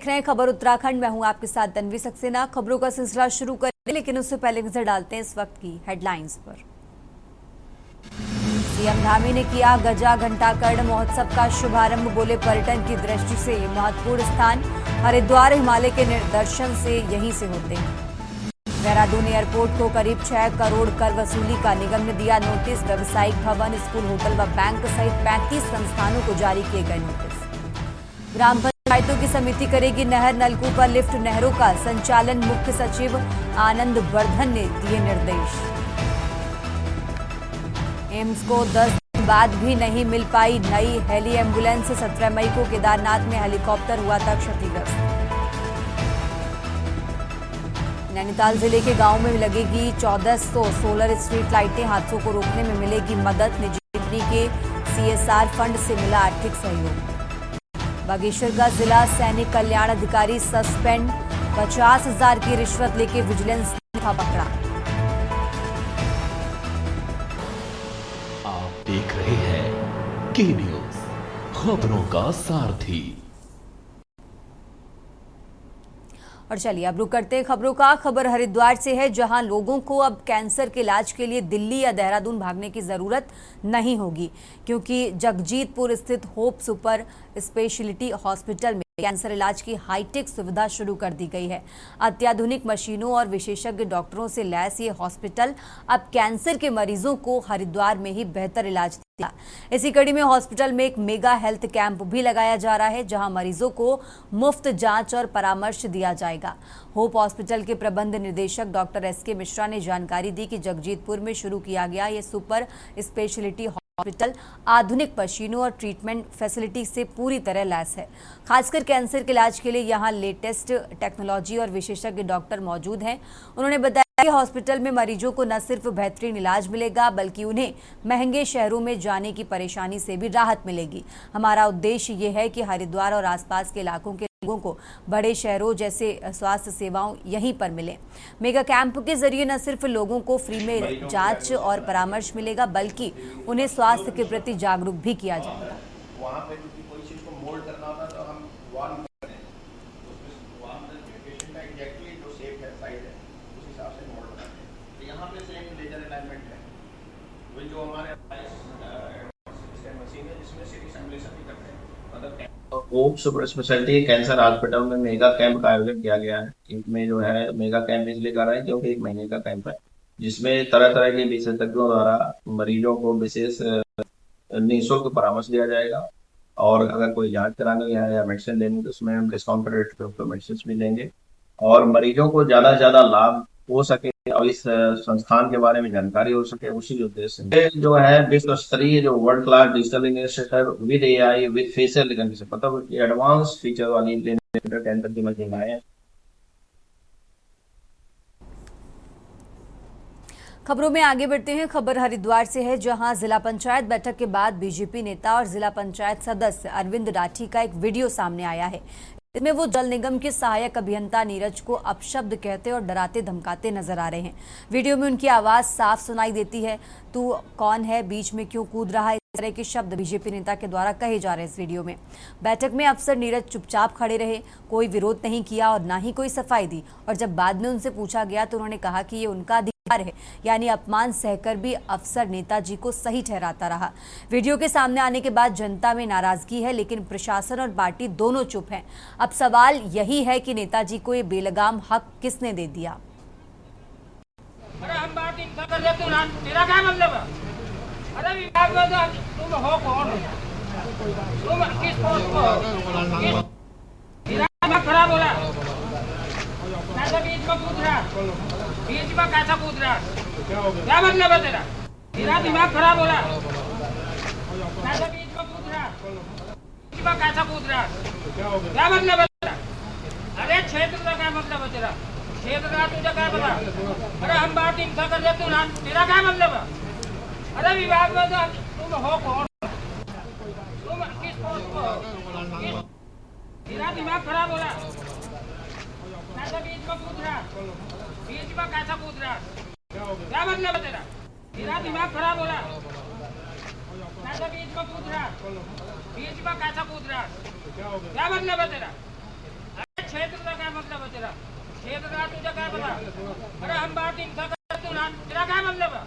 रहे हैं खबर उत्तराखंड। मैं हूं आपके साथ तन्वी सक्सेना। खबरों का सिलसिला शुरू करें, लेकिन उससे पहले नजर डालते हैं इस वक्त की हेडलाइंस पर। सीएम धामी ने किया गजा घंटाकर्ण महोत्सव का शुभारंभ। बोले पर्यटन की दृष्टि से ये महत्वपूर्ण स्थान हरिद्वार हिमालय के दर्शन से यहीं से होते हैं। देहरादून एयरपोर्ट को करीब 6 करोड़ कर वसूली का निगम ने दिया नोटिस। व्यावसायिक भवन, स्कूल, होटल व बैंक सहित 35 संस्थानों को जारी किए गए नोटिस। ग्राम पंचायतों की समिति करेगी नहर नलकूप व लिफ्ट नहरों का संचालन। मुख्य सचिव आनंद वर्धन ने दिए निर्देश। एम्स को 10 दिन बाद भी नहीं मिल पाई नई हेली एम्बुलेंस। 17 मई को केदारनाथ में हेलीकॉप्टर हुआ था क्षतिग्रस्त। नैनीताल जिले के गांव में लगेगी 1400 सोलर स्ट्रीट लाइटें। हादसों को रोकने में मिलेगी मदद। निजी कंपनी के CSR फंड से मिला आर्थिक सहयोग। बागेश्वर का जिला सैनिक कल्याण अधिकारी सस्पेंड। 50,000 की रिश्वत लेके विजिलेंस ने था पकड़ा। आप देख रहे हैं के न्यूज, खबरों का सारथी। और चलिए अब रुक करते हैं खबरों का। खबर हरिद्वार से है, जहां लोगों को अब कैंसर के इलाज के लिए दिल्ली या देहरादून भागने की जरूरत नहीं होगी, क्योंकि जगजीतपुर स्थित होप सुपर स्पेशलिटी हॉस्पिटल में कैंसर इलाज की हाईटेक सुविधा शुरू कर दी गई है। अत्याधुनिक मशीनों और विशेषज्ञ डॉक्टरों से लैस ये हॉस्पिटल अब कैंसर के मरीजों को हरिद्वार में ही बेहतर इलाज देगा। इसी कड़ी में हॉस्पिटल में एक मेगा हेल्थ कैंप भी लगाया जा रहा है, जहां मरीजों को मुफ्त जांच और परामर्श दिया जाएगा। होप हॉस्पिटल के प्रबंध निदेशक डॉक्टर SK मिश्रा ने जानकारी दी कि जगजीतपुर में शुरू किया गया ये सुपर स्पेशलिटी हॉस्पिटल आधुनिक मशीनों और ट्रीटमेंट फैसिलिटी से पूरी तरह लैस है। खासकर कैंसर के इलाज के लिए यहां लेटेस्ट टेक्नोलॉजी और विशेषज्ञ डॉक्टर मौजूद हैं। उन्होंने बताया कि हॉस्पिटल में मरीजों को न सिर्फ बेहतरीन इलाज मिलेगा, बल्कि उन्हें महंगे शहरों में जाने की परेशानी से भी राहत मिलेगी। हमारा उद्देश्य ये है कि हरिद्वार और आसपास के इलाकों के लोगों को बड़े शहरों जैसे स्वास्थ्य सेवाओं यहीं पर मिले। मेगा कैंप के जरिए न सिर्फ लोगों को फ्री में जांच और परामर्श मिलेगा, बल्कि उन्हें स्वास्थ्य के प्रति जागरूक भी किया जाएगा। वहाँ पे कोई चीज को मोल्ड करना होता है तो हम वार्म करते हैं, तो वार्म करके पेशेंट का एग्जैक्टली जो शेप है, साइज है, उस हिसाब से मोल्ड बनाते हैं। तो यहाँ पे सेम लेजर अलाइनमेंट है, वही जो हमारे मशीन है जिसमें सिटी सिमुलेशन भी करते हैं। मतलब hope super speciality cancer hospital में मेगा कैंप का आयोजन किया गया है। इसमें जो है मेगा कैंप इसलिए कर रहे हैं क्योंकि 1 महीने का कैंप है, जिसमें तरह तरह के विशेषज्ञों द्वारा मरीजों को विशेष निःशुल्क परामर्श दिया जाएगा। और अगर कोई जांच कराने या मेडिसिन लेनी तो उसमें हम डिस्काउंटेड रेट पे मेडिसिन भी देंगे, और मरीजों को ज्यादा से ज्यादा लाभ हो सके और इस संस्थान के बारे में जानकारी हो सके, उसी उद्देश्य से ये जो है विश्व स्तरीय जो world class digital initiative with AI with facial recognition, मतलब एडवांस फीचर वाली कैंसर की मशीन है। खबरों में आगे बढ़ते हैं। खबर हरिद्वार से है, जहां जिला पंचायत बैठक के बाद बीजेपी नेता और जिला पंचायत सदस्य अरविंद राठी का एक वीडियो सामने आया है। इसमें वो जल निगम के सहायक अभियंता नीरज को अपशब्द कहते और डराते धमकाते नजर आ रहे हैं। वीडियो में उनकी आवाज साफ सुनाई देती है। तू कौन है, बीच में क्यों कूद रहा है, इस तरह के शब्द बीजेपी नेता के द्वारा कहे जा रहे हैं इस वीडियो में। बैठक में अफसर नीरज चुपचाप खड़े रहे, कोई विरोध नहीं किया और ना ही कोई सफाई दी। और जब बाद में उनसे पूछा गया तो उन्होंने कहा कि ये उनका अधिकार है, यानी अपमान सहकर भी अफसर नेताजी को सही ठहराता रहा। वीडियो के सामने आने के बाद जनता में नाराजगी है, लेकिन प्रशासन और पार्टी दोनों चुप हैं। अब सवाल यही है कि नेताजी को ये बेलगाम हक किसने दे दिया। अरे हम बात इनका कर रहे तू ना, तेरा क्या मतलब है? अरे विभाग में तुम हो कौन? तुम किस पोस्ट को हो? दिमाग खराब हो रहा, कैसा बीच में कूद रहा, बीच में कैसा कूद रहा, क्या मतलब है तेरा? तेरा दिमाग खराब हो रहा, कैसा बीच में कूद रहा, बीच में कैसा कूद रहा, क्या मतलब है तेरा? अरे क्षेत्र का क्या मतलब है तेरा? क्षेत्र का तुझे क्या पता? अरे हम बात इनका कर रहे तू ना, तेरा क्या मतलब है? अरे विभाग में तुम हो कौन? तुम किस पोस्ट को हो? तेरा दिमाग खराब हो रहा, कैसा बीच में कूद रहा, बीच में कैसा कूद रहा, क्या मतलब है तेरा? तेरा दिमाग खराब हो रहा, कैसा बीच में कूद रहा, बीच में कैसा कूद रहा, क्या मतलब है तेरा? तेरा ठेकेदार तुझे क्या पता? अरे हम बात इनका करते ना, तेरा क्या मतलब है?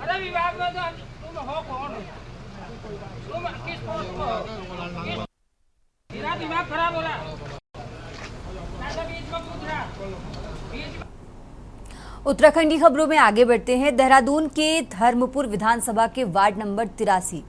अरे विभाग में तो तुम हो कौन? तुम किस पोस्ट को हो? तेरा दिमाग खराब हो रहा है। मैं तो बीच में पूछ रहा, बीच में उत्तराखंड की खबरों में आगे बढ़ते हैं। देहरादून के धर्मपुर विधानसभा के वार्ड नंबर 83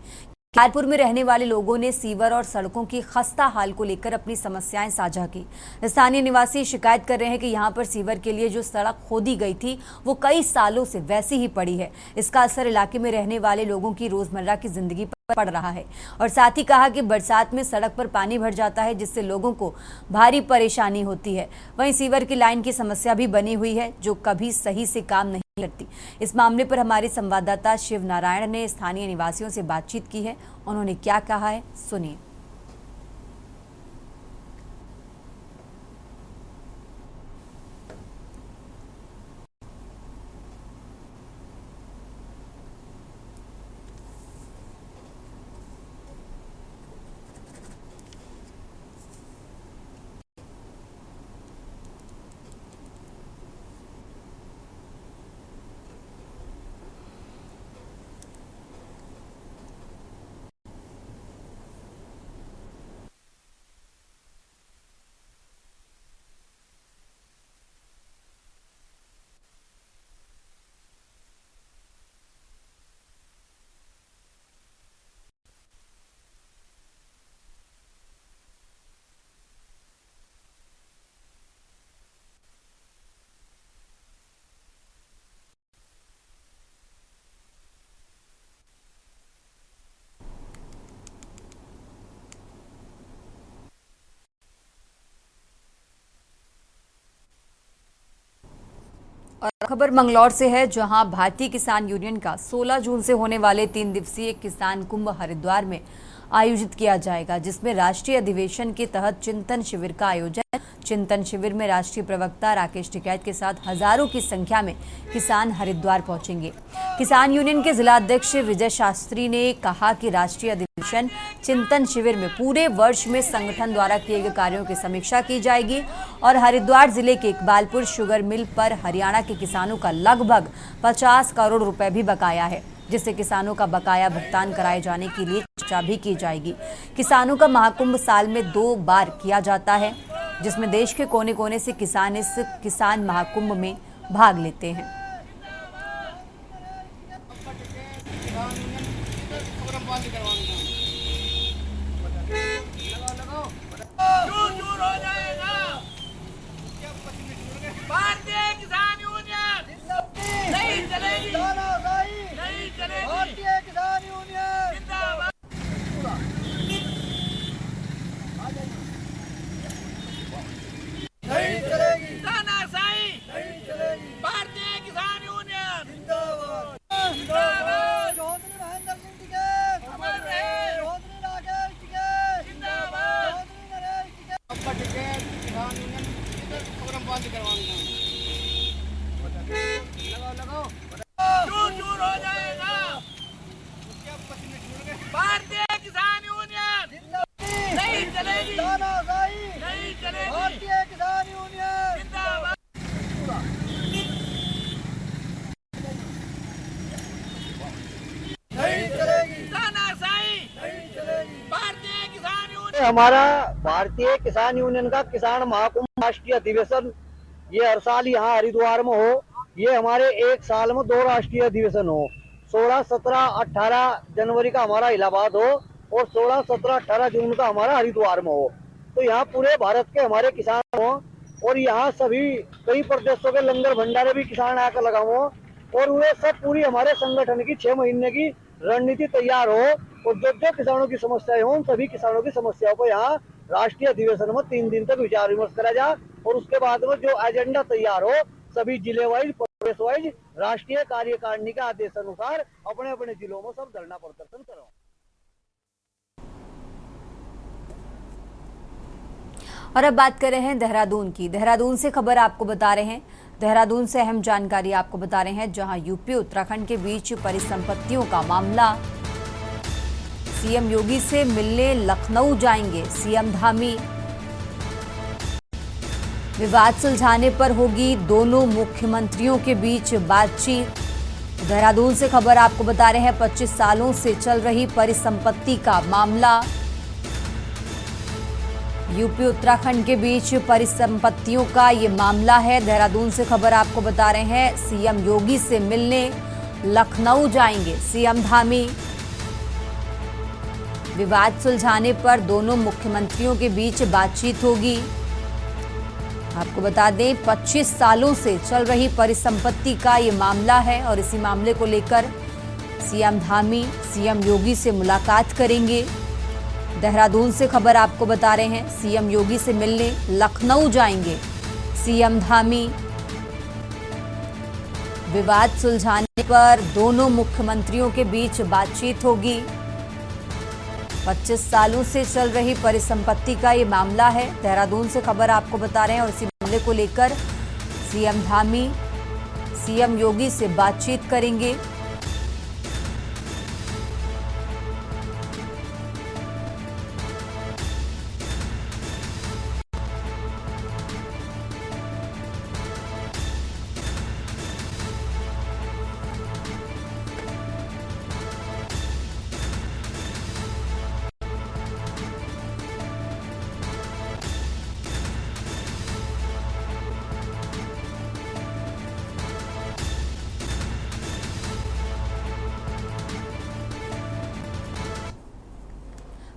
ख्यालपुर में रहने वाले लोगों ने सीवर और सड़कों की खस्ता हाल को लेकर अपनी समस्याएं साझा की। स्थानीय निवासी शिकायत कर रहे हैं कि यहां पर सीवर के लिए जो सड़क खोदी गई थी वो कई सालों से वैसी ही पड़ी है। इसका असर इलाके में रहने वाले लोगों की रोजमर्रा की जिंदगी पर पड़ रहा है। और साथ ही कहा कि बरसात में सड़क पर पानी भर जाता है, जिससे लोगों को भारी परेशानी होती है। वहीं सीवर की लाइन की समस्या भी बनी हुई है, जो कभी सही से काम नहीं करती। इस मामले पर हमारे संवाददाता शिव नारायण ने स्थानीय निवासियों से बातचीत की है। उन्होंने क्या कहा है, सुनिए। और खबर मंगलौर से है, जहां भारतीय किसान यूनियन का 16 जून से होने वाले 3 दिवसीय किसान कुंभ हरिद्वार में आयोजित किया जाएगा, जिसमें राष्ट्रीय अधिवेशन के तहत चिंतन शिविर का आयोजन। चिंतन शिविर में राष्ट्रीय प्रवक्ता राकेश टिकैत के साथ हजारों की संख्या में किसान हरिद्वार पहुंचेंगे। किसान यूनियन के जिला अध्यक्ष विजय शास्त्री ने कहा कि राष्ट्रीय अधिवेशन चिंतन शिविर में पूरे वर्ष में संगठन द्वारा किए गए कार्यों की समीक्षा की जाएगी और हरिद्वार जिले के इकबालपुर शुगर मिल पर हरियाणा के किसानों का लगभग 50 करोड़ रुपए भी बकाया है, जिससे किसानों का बकाया भुगतान कराए जाने के लिए चर्चा भी की जाएगी। किसानों का महाकुंभ साल में 2 बार किया जाता है, जिसमें देश के कोने कोने से किसान इस किसान महाकुंभ में भाग लेते हैं। भारतीय किसान यूनियन नहीं चलेगी, नहीं चलेगी। भारतीय किसान यूनियन जिंदाबाद। नहीं चलेगी, तानाशाही नहीं चलेगी। भारतीय किसान यूनियन जिंदाबाद, जिंदाबाद। चौधरी महेंद्र सिंह टिकैत अमर रहे, चौधरी राकेश टिकैत जिंदाबाद, चौधरी नरेश टिकैत। किसान यूनियन प्रोग्राम बंद करवाना, लगाओ चूर हो जाएगा। भारतीय किसान यूनियन नहीं चलेगी, नहीं चलेगी। भारतीय किसान यूनियन जिंदाबाद। नहीं चलेगी, तानाशाही नहीं चलेगी। भारतीय किसान यूनियन। हमारा भारतीय किसान यूनियन का किसान महाकुंभ राष्ट्रीय अधिवेशन ये हर साल यहाँ हरिद्वार में हो। ये हमारे 1 साल में 2 राष्ट्रीय अधिवेशन हो। 16, 17, 18 जनवरी का हमारा इलाहाबाद हो और 16, 17, 18 जून का हमारा हरिद्वार में हो। तो यहाँ पूरे भारत के हमारे किसान हो और यहाँ सभी कई प्रदेशों के लंगर भंडारे भी किसान आकर लगा हो और उन्हें सब पूरी हमारे संगठन की 6 महीने की रणनीति तैयार हो और जो किसानों की समस्याएं हो उन सभी किसानों की समस्याओं को यहाँ राष्ट्रीय अधिवेशन में 3 दिन तक विचार विमर्श करा जाए और उसके बाद में जो एजेंडा तैयार हो सभी जिले वाइज प्रदेश वाइज राष्ट्रीय कार्यकारिणी के आदेश अनुसार अपने अपने जिलों में सब धरना प्रदर्शन करो। और अब बात कर रहे हैं देहरादून की। देहरादून से खबर आपको बता रहे हैं, देहरादून से अहम जानकारी आपको बता रहे हैं, जहां यूपी उत्तराखंड के बीच परिसंपत्तियों का मामला। सीएम योगी से मिलने लखनऊ जाएंगे सीएम धामी। विवाद सुलझाने पर होगी दोनों मुख्यमंत्रियों के बीच बातचीत। देहरादून से खबर आपको बता रहे हैं, 25 सालों से चल रही परिसंपत्ति का मामला। यूपी उत्तराखंड के बीच परिसंपत्तियों का ये मामला है। देहरादून से खबर आपको बता रहे हैं, सीएम योगी से मिलने लखनऊ जाएंगे सीएम धामी। विवाद सुलझाने पर दोनों मुख्यमंत्रियों के बीच बातचीत होगी। आपको बता दें, 25 सालों से चल रही परिसंपत्ति का ये मामला है और इसी मामले को लेकर सीएम धामी सीएम योगी से मुलाकात करेंगे। देहरादून से खबर आपको बता रहे हैं, सीएम योगी से मिलने लखनऊ जाएंगे सीएम धामी। विवाद सुलझाने पर दोनों मुख्यमंत्रियों के बीच बातचीत होगी। 25 सालों से चल रही परिसंपत्ति का ये मामला है। देहरादून से खबर आपको बता रहे हैं और इसी मामले को लेकर सीएम धामी सीएम योगी से बातचीत करेंगे।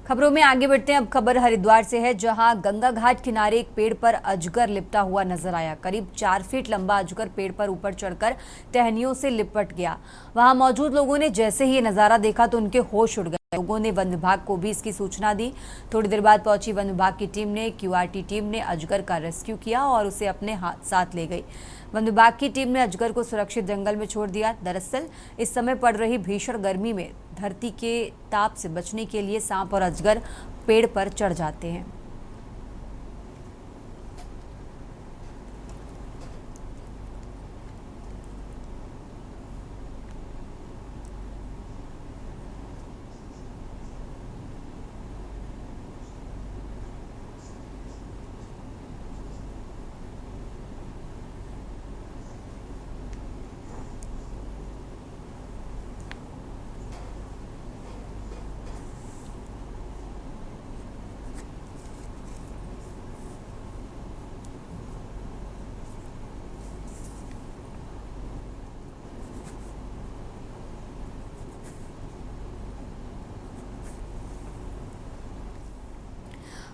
खबरों में आगे बढ़ते हैं। अब खबर हरिद्वार से है, जहां गंगा घाट किनारे एक पेड़ पर अजगर लिपटा हुआ नजर आया। करीब 4 फीट लंबा अजगर पेड़ पर ऊपर चढ़कर टहनियों से लिपट गया। वहां मौजूद लोगों ने जैसे ही ये नजारा देखा तो उनके होश उड़ गए। लोगों ने वन विभाग को भी इसकी सूचना दी। थोड़ी देर बाद पहुंची वन विभाग की टीम ने क्यूआरटी टीम ने अजगर का रेस्क्यू किया और उसे अपने साथ ले गई। वन विभाग की टीम ने अजगर को सुरक्षित जंगल में छोड़ दिया। दरअसल इस समय पड़ रही भीषण गर्मी में धरती के ताप से बचने के लिए सांप और अजगर पेड़ पर चढ़ जाते हैं।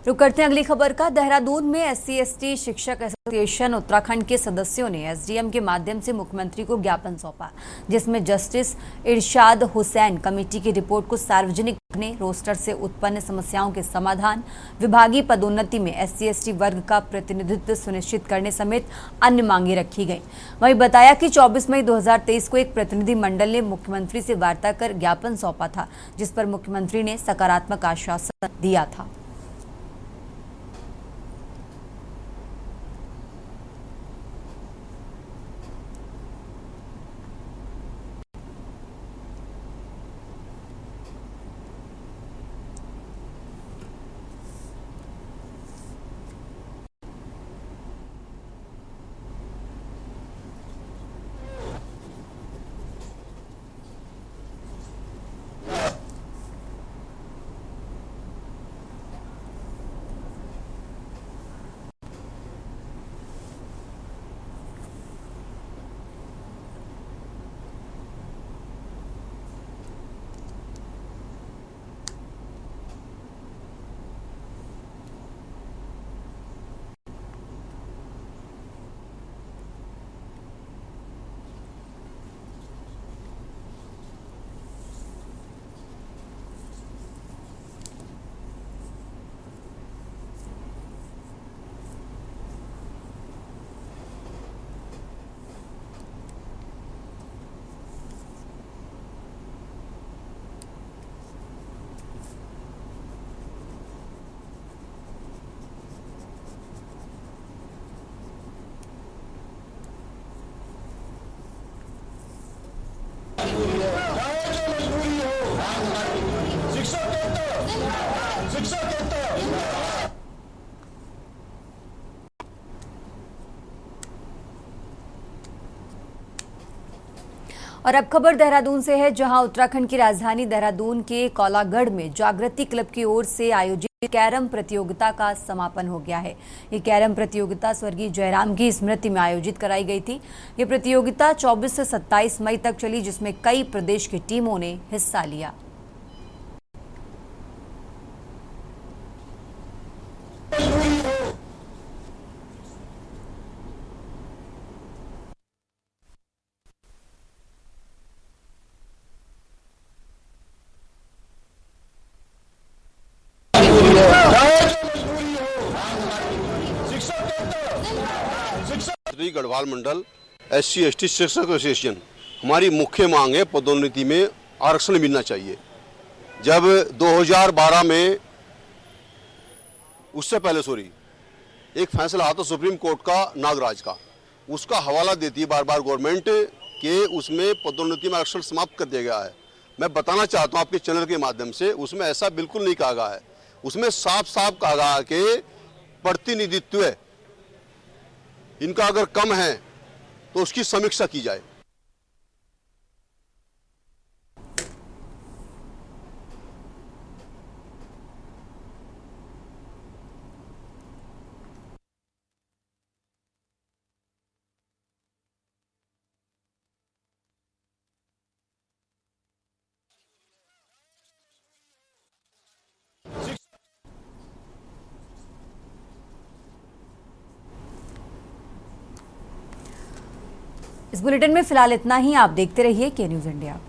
रुक करते हैं अगली खबर का। देहरादून में SC/ST शिक्षक एसोसिएशन उत्तराखंड के सदस्यों ने SDM के माध्यम से मुख्यमंत्री को ज्ञापन सौंपा, जिसमें जस्टिस इरशाद हुसैन कमेटी की रिपोर्ट को सार्वजनिक करने, रोस्टर से उत्पन्न समस्याओं के समाधान, विभागीय पदोन्नति में SC/ST वर्ग का प्रतिनिधित्व सुनिश्चित करने समेत अन्य मांगे रखी गई। वहीं बताया कि 24 मई 2023 को एक प्रतिनिधि मंडल ने मुख्यमंत्री से वार्ता कर ज्ञापन सौंपा था, जिस पर मुख्यमंत्री ने सकारात्मक आश्वासन दिया था। और अब खबर देहरादून से है, जहां उत्तराखंड की राजधानी देहरादून के कौलागढ़ में जागृति क्लब की ओर से आयोजित कैरम प्रतियोगिता का समापन हो गया है। ये कैरम प्रतियोगिता स्वर्गीय जयराम की स्मृति में आयोजित कराई गई थी। ये प्रतियोगिता 24 से 27 मई तक चली, जिसमें कई प्रदेश की टीमों ने हिस्सा लिया। श्री गढ़वाल मंडल SC ST शिक्षक एसोसिएशन, हमारी मुख्य मांग है पदोन्नति में आरक्षण मिलना चाहिए। जब 2012 में उससे पहले एक फैसला आता सुप्रीम कोर्ट का नागराज का, उसका हवाला देती है बार बार गवर्नमेंट के उसमें पदोन्नति में आरक्षण समाप्त कर दिया गया है। मैं बताना चाहता हूं आपके चैनल के माध्यम से, उसमें ऐसा बिल्कुल नहीं कहा गया है। उसमें साफ साफ कहा गया कि प्रतिनिधित्व इनका अगर कम है तो उसकी समीक्षा की जाए। इस बुलेटिन में फिलहाल इतना ही। आप देखते रहिए के न्यूज़ इंडिया।